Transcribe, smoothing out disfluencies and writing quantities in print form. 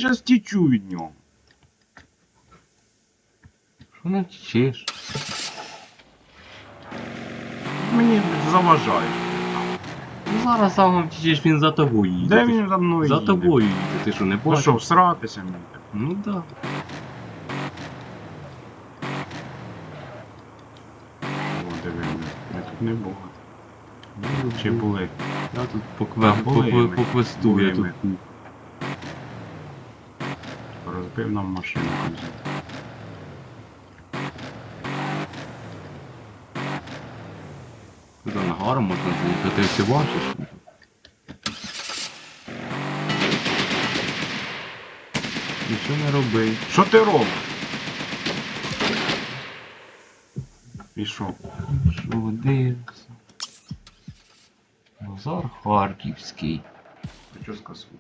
Зараз тічу від нього. Що не тічеш? Мені заважає. Ну зараз сам тічеш, він за тобою їде. Де Ти він за мною за їде? тобою їде, ти що не Ну бачиш? що, всратися мені? Ну да. О, диви, ми тут не були. Ну, Чи були? Я тут були ми. по квесту, Були я тут. ми. Розбив нам машину. Тут на гору можна заїхати, ти бачиш? Нічого не роби. Що ти робиш? Пішов. Що дивишся? Базар Харківський. Хочу скасувати.